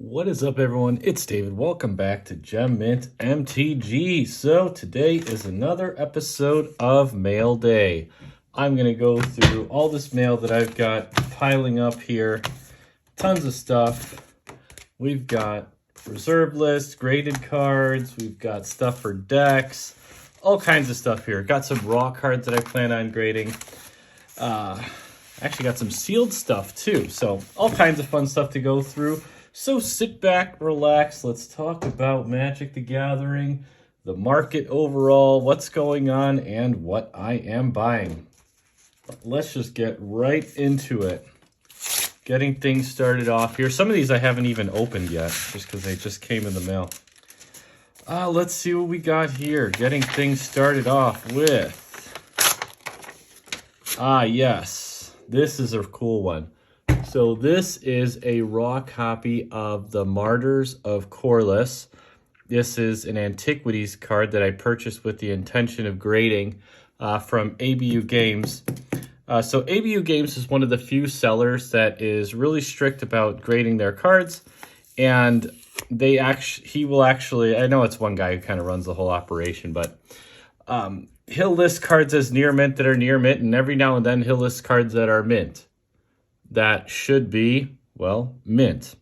What is up, everyone? It's David. Welcome back to Gem Mint MTG. So today is another episode of Mail Day. I'm going to go through all this mail that I've got piling up here. Tons of stuff. We've got reserve lists, graded cards. We've got stuff for decks. All kinds of stuff here. Got some raw cards that I plan on grading. Actually got some sealed stuff too. So all kinds of fun stuff to go through. So sit back, relax. Let's talk about Magic the Gathering, the market overall, what's going on, and what I am buying. Let's just get right into it. Getting things started off here. Some of these I haven't even opened yet, just because they just came in the mail. Let's see what we got here. Getting things started off with... yes. This is a cool one. So this is a raw copy of the Martyrs of Corliss. This is an Antiquities card that I purchased with the intention of grading from ABU Games. So ABU Games is one of the few sellers that is really strict about grading their cards. And he will actually, I know it's one guy who kind of runs the whole operation, but he'll list cards as near mint that are near mint, and every now and then he'll list cards that are mint that should be, well, mint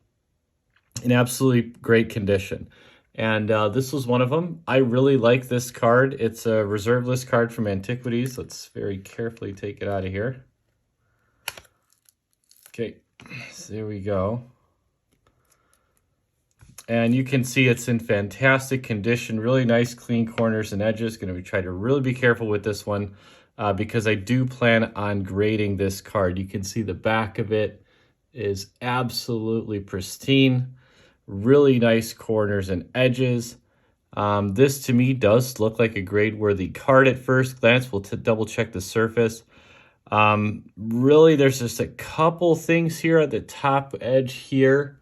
in absolutely great condition. And this was one of them. I really like this card. It's a reserve list card from Antiquities. Let's very carefully take it out of here. Okay, so there we go. And you can see it's in fantastic condition. Really nice, clean corners and edges. Going to try to really be careful with this one. Because I do plan on grading this card. You can see the back of it is absolutely pristine. Really nice corners and edges. This to me does look like a grade-worthy card at first glance. We'll double check the surface. Really, there's just a couple things here at the top edge here.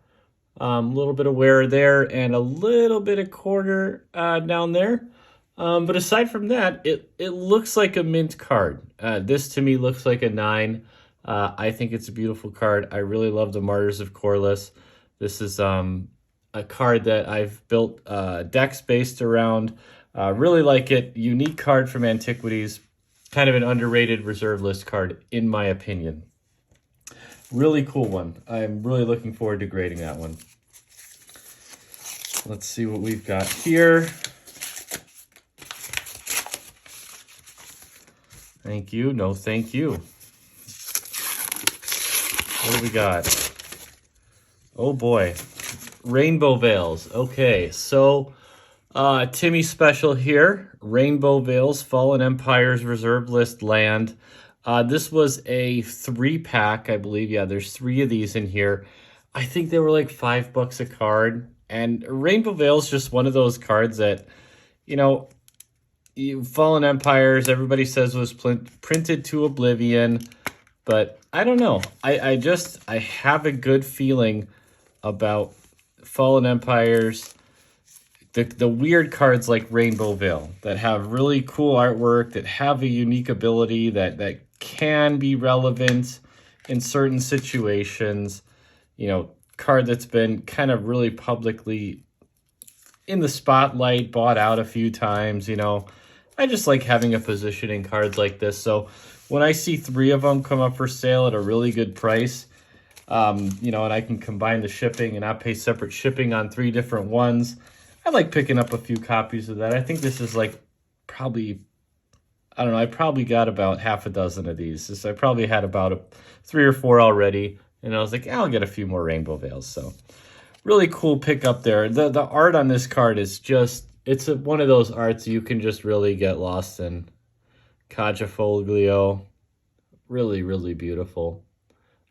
A little bit of wear there and a little bit of corner down there. But aside from that, it looks like a mint card. This to me looks like a 9. I think it's a beautiful card. I really love the Martyrs of Corliss. This is a card that I've built decks based around. Really like it. Unique card from Antiquities. Kind of an underrated reserve list card, in my opinion. Really cool one. I'm really looking forward to grading that one. Let's see what we've got here. Thank you. No, thank you. What do we got? Oh, boy. Rainbow Veils. Okay, so Timmy special here. Rainbow Veils, Fallen Empires, Reserve List Land. This was a 3-pack, I believe. Yeah, there's 3 of these in here. I think they were like $5 a card. And Rainbow Veils is just one of those cards that, you know... Fallen Empires, everybody says was printed to oblivion, but I don't know. I have a good feeling about Fallen Empires, the weird cards like Rainbow Veil that have really cool artwork, that have a unique ability that can be relevant in certain situations. You know, card that's been kind of really publicly in the spotlight, bought out a few times, you know. I just like having a position in cards like this. So when I see 3 of them come up for sale at a really good price, you know, and I can combine the shipping and not pay separate shipping on 3 different ones, I like picking up a few copies of that. I think this is like probably, I don't know, I probably got about half a dozen of these. I probably had about 3 or 4 already. And I was like, I'll get a few more Rainbow Veils. So really cool pickup there. The art on this card is just, it's one of those arts you can just really get lost in. Cajafoglio. Really, really beautiful.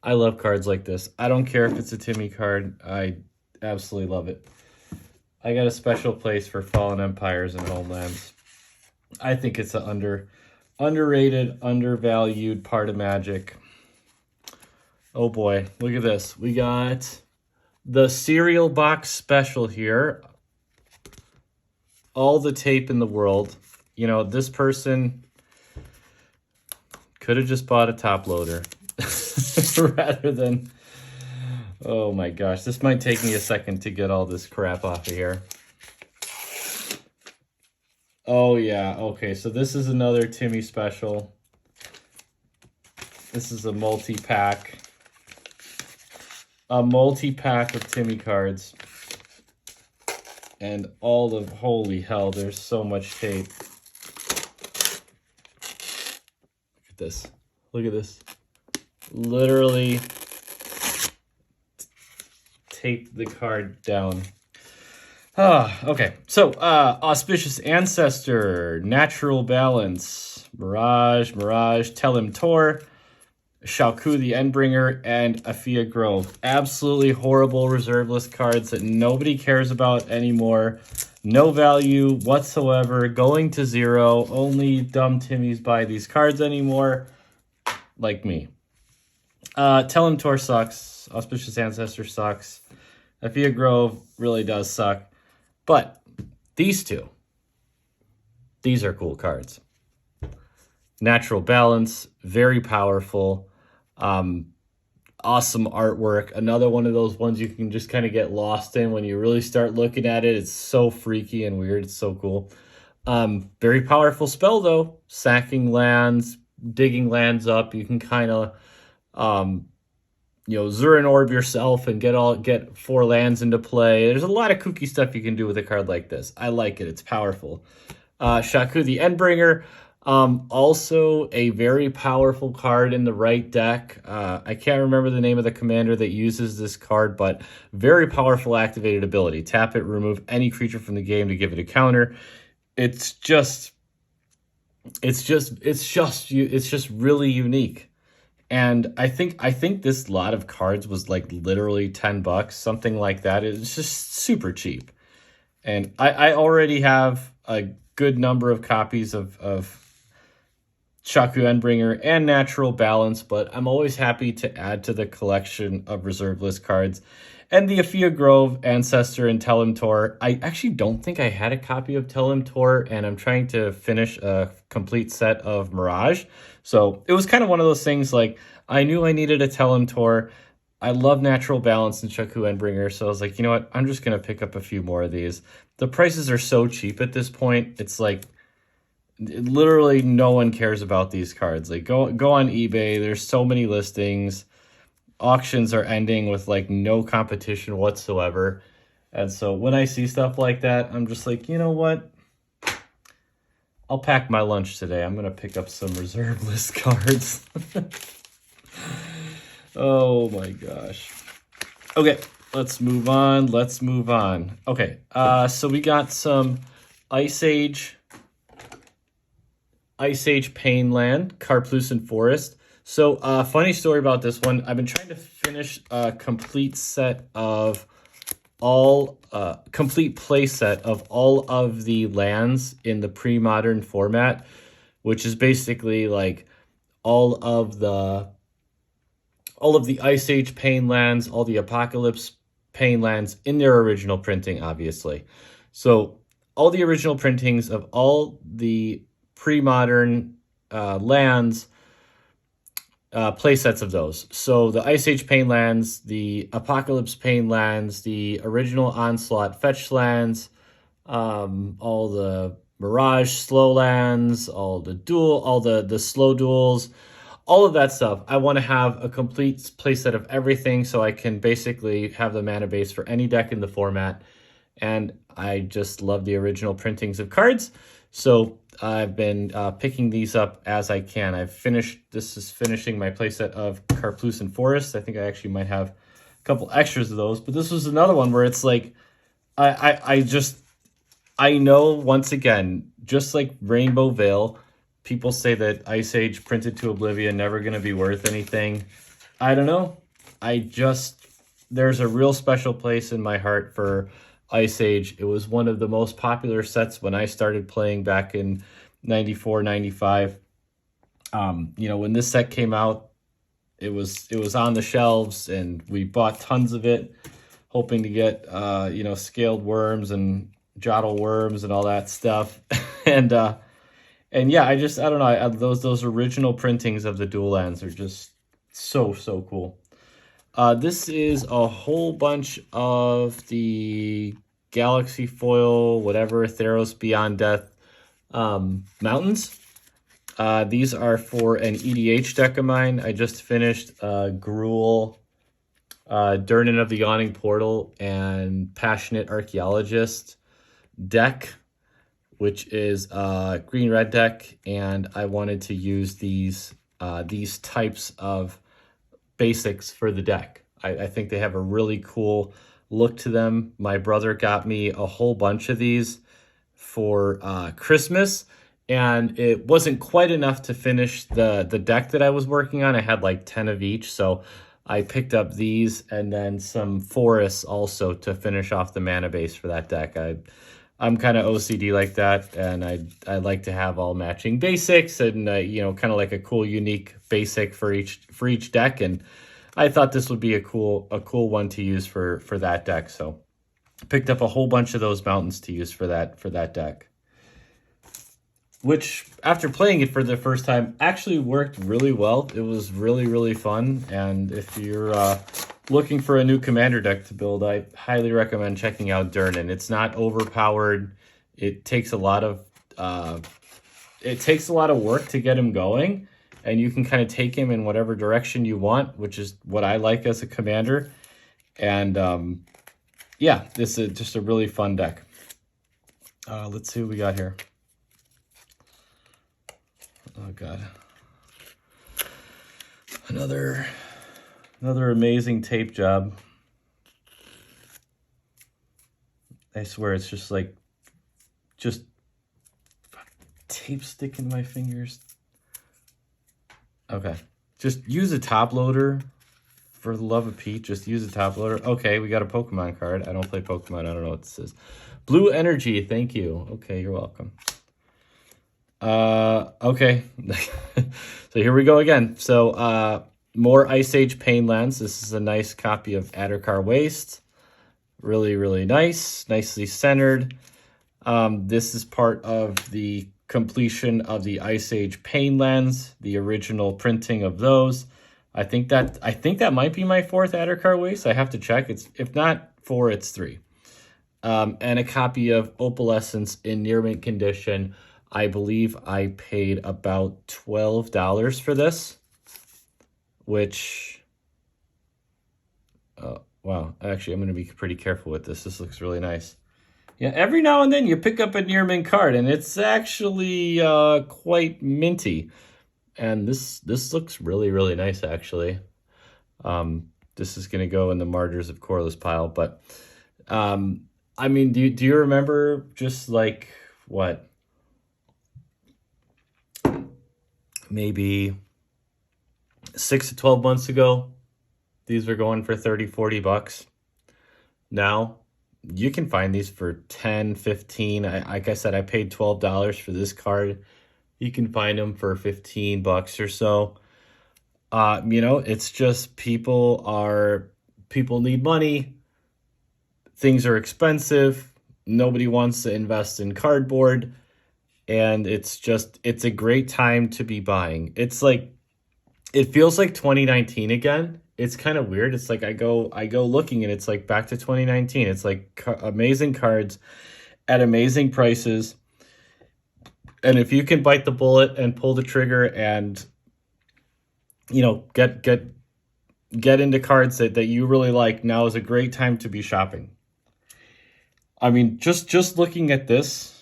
I love cards like this. I don't care if it's a Timmy card. I absolutely love it. I got a special place for Fallen Empires and Homelands. I think it's an underrated, undervalued part of Magic. Oh boy, look at this. We got the cereal box special here. All the tape in the world. You know, this person could have just bought a top loader rather than Oh my gosh, this might take me a second to get all this crap off of here. Oh yeah, okay, so this is another Timmy special. This is a multi-pack. A multi-pack of Timmy cards. And all of, holy hell, there's so much tape. Look at this. Look at this. Literally tape the card down. Okay. So, Auspicious Ancestor, Natural Balance, Mirage, Telemtor, Shalku the Endbringer, and Aphia Grove. Absolutely horrible reserve list cards that nobody cares about anymore. No value whatsoever. Going to zero. Only dumb Timmies buy these cards anymore. Like me. Telemtor sucks. Auspicious Ancestor sucks. Aphia Grove really does suck. But these two, these are cool cards. Natural Balance, very powerful. Awesome artwork. Another one of those ones you can just kind of get lost in when you really start looking at it. It's so freaky and weird. It's so cool. Very powerful spell, though. Sacking lands, digging lands up. You can kind of, Zurin Orb yourself and get 4 lands into play. There's a lot of kooky stuff you can do with a card like this. I like it. It's powerful. Shaku the Endbringer, also a very powerful card in the right deck. I can't remember the name of the commander that uses this card, but very powerful activated ability. Tap it, remove any creature from the game to give it a counter. It's just really unique. And I think this lot of cards was like literally $10, something like that. It's just super cheap. And I already have a good number of copies of Shaku Endbringer and Natural Balance, but I'm always happy to add to the collection of reserve list cards. And the Aphia Grove, Ancestor, and Telemtor. I actually don't think I had a copy of Telemtor, and I'm trying to finish a complete set of Mirage. So it was kind of one of those things like, I knew I needed a Telemtor. I love Natural Balance and Shaku Endbringer, so I was like, you know what? I'm just going to pick up a few more of these. The prices are so cheap at this point. It's like, literally no one cares about these cards. Like, go on eBay. There's so many listings. Auctions are ending with like no competition whatsoever. And so when I see stuff like that, I'm just like, you know what? I'll pack my lunch today. I'm going to pick up some reserve list cards. Oh my gosh. Okay, let's move on. Okay, so we got some Ice Age Painland, Karplusan Forest. So, funny story about this one. I've been trying to finish a complete set of complete play set of all of the lands in the pre-modern format, which is basically like all of the Ice Age Painlands, all the Apocalypse Painlands in their original printing, obviously. So all the original printings of all the pre-modern lands, play sets of those. So the Ice Age Painlands, the Apocalypse Painlands, the original Onslaught Fetch lands, all the Mirage slow lands, all the slow duels, all of that stuff. I want to have a complete playset of everything so I can basically have the mana base for any deck in the format. And I just love the original printings of cards. So I've been picking these up as I can. This is finishing my playset of Karplusan Forest. I think I actually might have a couple extras of those. But this was another one where it's like, I know, once again, just like Rainbow Veil, people say that Ice Age printed to oblivion, never going to be worth anything. I don't know. There's a real special place in my heart for Ice Age. It was one of the most popular sets when I started playing back in 94, 95. When this set came out, it was on the shelves and we bought tons of it, hoping to get, scaled worms and jottle worms and all that stuff. And yeah, I don't know. Those original printings of the dual lands are just so cool. This is a whole bunch of the Galaxy Foil, whatever, Theros Beyond Death mountains. These are for an EDH deck of mine. I just finished Gruul, Didnt of the Yawning Portal, and Passionate Archaeologist deck, which is a green-red deck, and I wanted to use these types of basics for the deck. I think they have a really cool look to them. My brother got me a whole bunch of these for Christmas, and it wasn't quite enough to finish the deck that I was working on. I had like 10 of each, so I picked up these and then some forests also to finish off the mana base for that deck. I'm kind of OCD like that, and I like to have all matching basics and you know, kind of like a cool unique basic for each deck, and I thought this would be a cool one to use for that deck. So picked up a whole bunch of those mountains to use for that deck, which after playing it for the first time actually worked really well. It was really fun, and if you're looking for a new commander deck to build, I highly recommend checking out Didnt. It's not overpowered. It takes a lot of work to get him going, and you can kind of take him in whatever direction you want, which is what I like as a commander. And yeah, this is just a really fun deck. Let's see what we got here. Oh god, another amazing tape job. I swear it's just like tape sticking to my fingers. Okay, just use a top loader, for the love of Pete. Just use a top loader. Okay, we got a Pokemon card. I don't play Pokemon. I don't know what this is. Blue Energy, thank you. Okay, you're welcome. Okay. So here we go again. So more Ice Age Painlands. This is a nice copy of Addercar Waste. Really nice, nicely centered. This is part of the completion of the Ice Age Painlands, the original printing of those. I think that might be my 4th Addercar Waste. I have to check. It's, if not 4, it's 3. And a copy of Opalescence in near mint condition. I believe I paid about $12 for this, which, wow, actually, I'm going to be pretty careful with this. This looks really nice. Yeah, every now and then you pick up a near mint card, and it's actually quite minty. And this looks really nice, actually. This is going to go in the Martyrs of Corliss pile, but, I mean, do you remember just like, what? Maybe 6 to 12 months ago, these were going for 30, 40 bucks. Now, you can find these for 10, 15. Like I said, I paid $12 for this card. You can find them for 15 bucks or so. You know, it's just people need money. Things are expensive. Nobody wants to invest in cardboard. And it's a great time to be buying. It's like, it feels like 2019 again. It's kind of weird. It's like I go looking and it's like back to 2019. It's like amazing cards at amazing prices. And if you can bite the bullet and pull the trigger and, you know, get into cards that you really like, now is a great time to be shopping. I mean, just looking at this,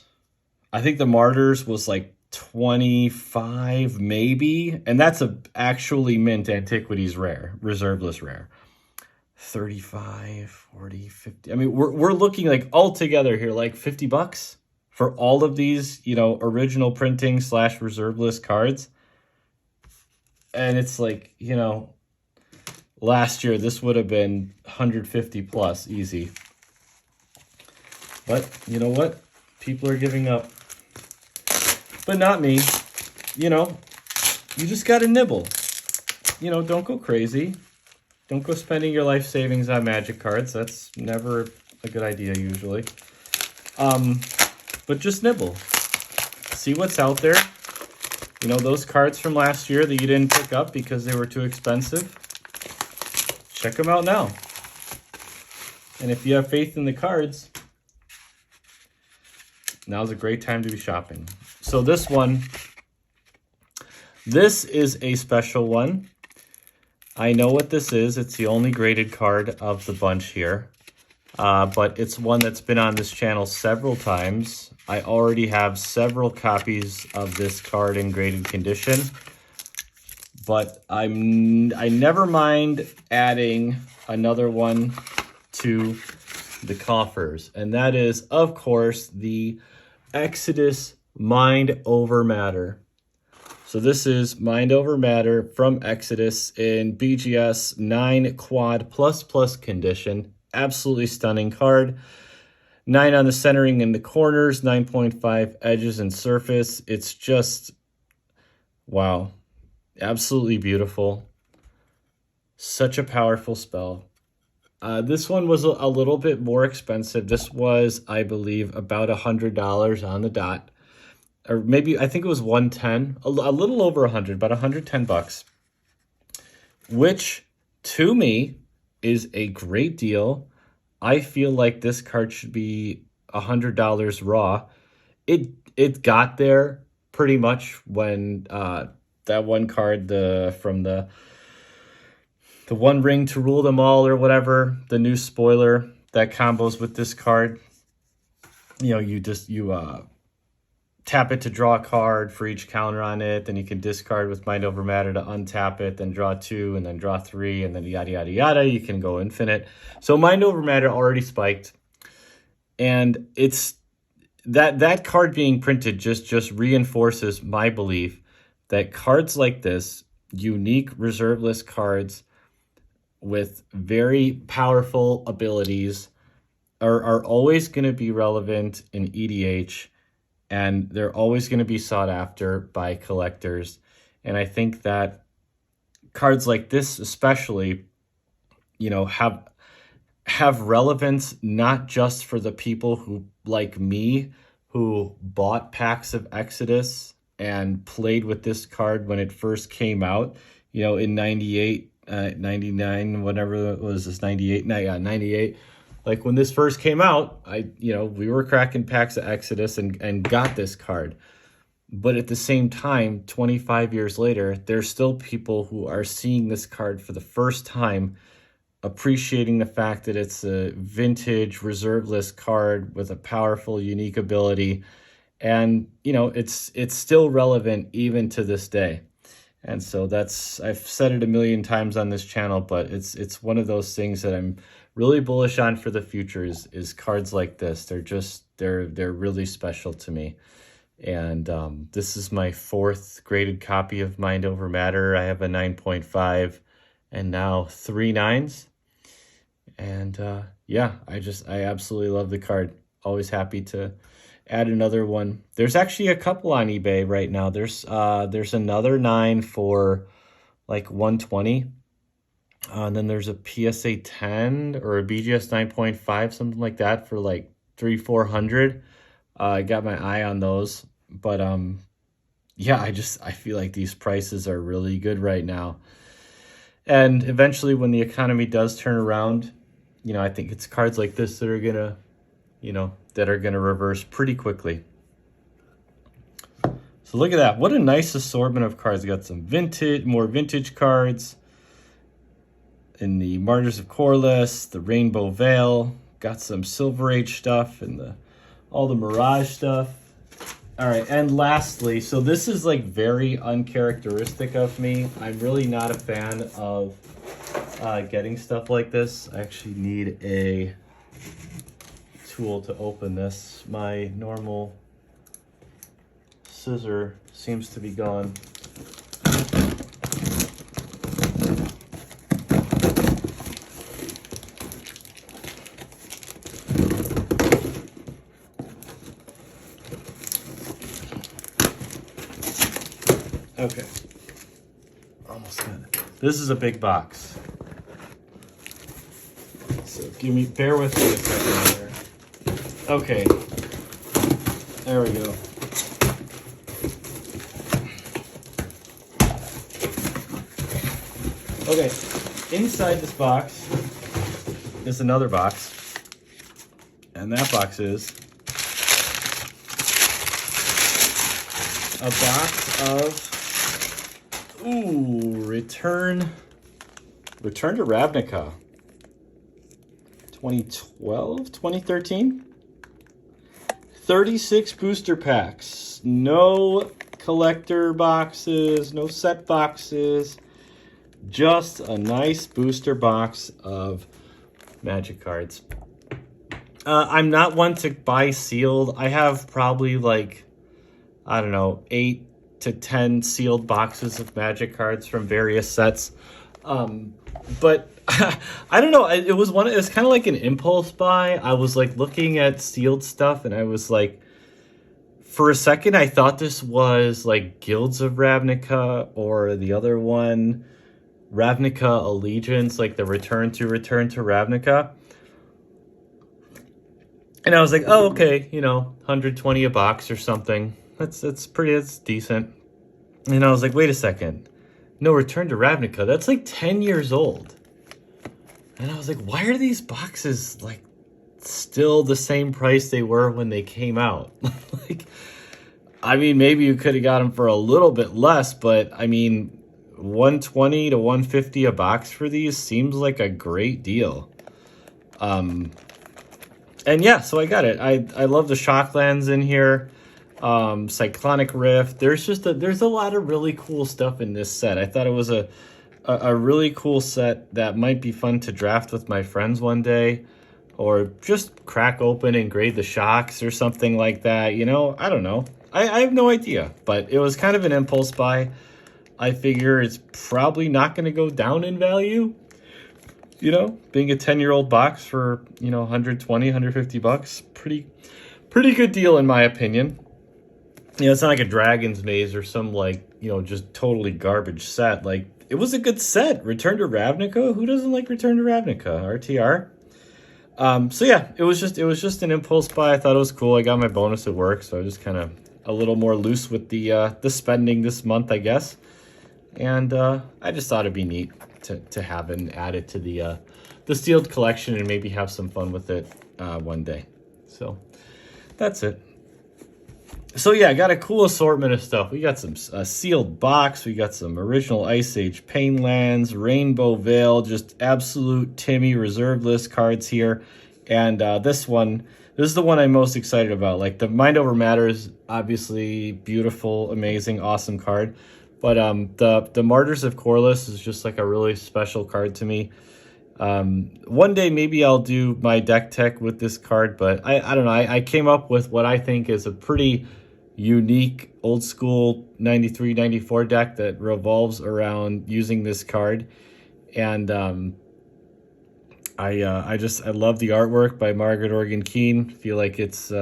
I think the Martyrs was like 25 maybe, and that's a actually mint antiquities rare, reserveless rare. 35, 40, 50. I mean, we're looking like all together here like 50 bucks for all of these, you know, original printing / reserveless cards. And it's like, you know, last year this would have been 150 plus easy. But you know what? People are giving up. But not me. You know, you just got to nibble. You know, don't go crazy. Don't go spending your life savings on magic cards. That's never a good idea usually. But just nibble. See what's out there. You know, those cards from last year that you didn't pick up because they were too expensive. check them out now. And if you have faith in the cards, now's a great time to be shopping. So this one, this is a special one. I know what this is. It's the only graded card of the bunch here. But it's one that's been on this channel several times. I already have several copies of this card in graded condition. But I never mind adding another one to the coffers. And that is, of course, the Exodus Mind Over Matter. So this is Mind Over Matter from Exodus in BGS 9 Quad ++ condition. Absolutely stunning card. 9 on the centering and the corners, 9.5 edges and surface. It's just, wow. Absolutely beautiful. Such a powerful spell. This one was a little bit more expensive. This was, I believe, about $100 on the dot. Or maybe, I think it was 110, a little over 100, about 110 bucks, which to me is a great deal. I feel like this card should be $100 raw. It got there pretty much when that one card, from the One Ring to Rule Them All or whatever, the new spoiler that combos with this card. You know, you tap it to draw a card for each counter on it, then you can discard with Mind Over Matter to untap it, then draw 2, and then draw 3, and then yada, yada, yada. You can go infinite. So Mind Over Matter already spiked. And it's that card being printed just reinforces my belief that cards like this, unique reserve list cards with very powerful abilities, are always going to be relevant in EDH. And they're always going to be sought after by collectors. And I think that cards like this especially, you know, have relevance not just for the people who, like me, who bought packs of Exodus and played with this card when it first came out, you know, in 98, 99, whatever it was, this 98, 98. Like when this first came out, we were cracking packs of Exodus and got this card. But at the same time, 25 years later, there's still people who are seeing this card for the first time, appreciating the fact that it's a vintage reserve list card with a powerful, unique ability. And, you know, it's still relevant even to this day. And so I've said it a million times on this channel, but it's one of those things that I'm really bullish on for the future is cards like this. They're really special to me. And this is my 4th graded copy of Mind Over Matter. I have a 9.5 and now 3 9s. And yeah, I absolutely love the card. Always happy to add another one. There's actually a couple on eBay right now. There's another 9 for like 120. And then there's a PSA 10 or a BGS 9.5, something like that, for like 300-400. I got my eye on those, but yeah, I feel like these prices are really good right now. And eventually, when the economy does turn around, you know, I think it's cards like this that are gonna, reverse pretty quickly. So look at that! What a nice assortment of cards. We got some more vintage cards. In the Martyrs of Corliss, the Rainbow Veil, got some Silver Age stuff and all the Mirage stuff. All right, and lastly, so this is like very uncharacteristic of me. I'm really not a fan of getting stuff like this. I actually need a tool to open this. My normal scissor seems to be gone. Okay, almost done. This is a big box, so bear with me a second here. Okay, there we go. Okay, inside this box is another box. And that box is a box of, Return to Ravnica. 2012, 2013? 36 booster packs. No collector boxes, no set boxes. Just a nice booster box of Magic cards. I'm not one to buy sealed. I have probably like, I don't know, 8 to 10 sealed boxes of Magic cards from various sets. But I don't know. It was kind of like an impulse buy. I was like looking at sealed stuff, and I was like, for a second, I thought this was like Guilds of Ravnica or the other one, Ravnica Allegiance, like the Return to Ravnica. And I was like, oh, okay, 120 a box or something. That's decent. And I was like, wait a second. No, Return to Ravnica, that's like 10 years old. And I was like, why are these boxes like still the same price they were when they came out? Maybe you could have got them for a little bit less, but 120 to 150 a box for these seems like a great deal. And yeah, so I got it. I love the Shocklands in here. Cyclonic Rift. There's a lot of really cool stuff in this set. I thought it was a really cool set that might be fun to draft with my friends one day, or just crack open and grade the shocks or something like that. I don't know. I have no idea, but it was kind of an impulse buy. I figure it's probably not going to go down in value. Being a 10-year-old box for, 120, 150 bucks, pretty good deal in my opinion. It's not like a Dragon's Maze or some just totally garbage set. Like, it was a good set. Return to Ravnica. Who doesn't like Return to Ravnica? RTR. So yeah, it was just an impulse buy. I thought it was cool. I got my bonus at work, so I was just kind of a little more loose with the spending this month, I guess. And I just thought it'd be neat to have and add it to the sealed collection and maybe have some fun with it one day. So that's it. So yeah, I got a cool assortment of stuff. We got some sealed box. We got some original Ice Age Painlands, Rainbow Veil, just absolute Timmy reserve list cards here. And this is the one I'm most excited about. Like, the Mind Over Matters, obviously beautiful, amazing, awesome card. But the Martyrs of Corliss is just like a really special card to me. One day maybe I'll do my deck tech with this card, but I don't know. I came up with what I think is a pretty unique old school 93, 94 deck that revolves around using this card. And I love the artwork by Margaret Organ Keane. Feel like it's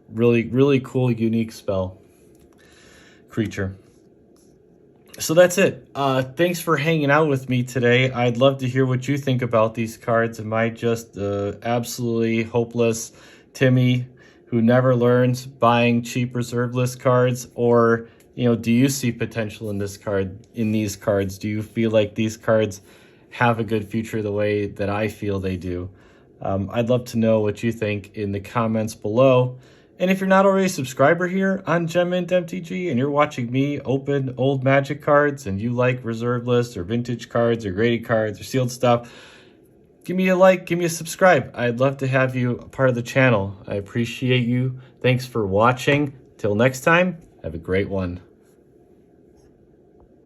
really, really cool, unique spell creature. So that's it. Thanks for hanging out with me today. I'd love to hear what you think about these cards. Am I just absolutely hopeless Timmy who never learns buying cheap reserve list cards? Or, do you see potential in these cards? Do you feel like these cards have a good future the way that I feel they do? I'd love to know what you think in the comments below. And if you're not already a subscriber here on Gem Mint MTG and you're watching me open old Magic cards and you like reserve lists or vintage cards or graded cards or sealed stuff, give me a like, give me a subscribe. I'd love to have you a part of the channel. I appreciate you. Thanks for watching. Till next time, have a great one.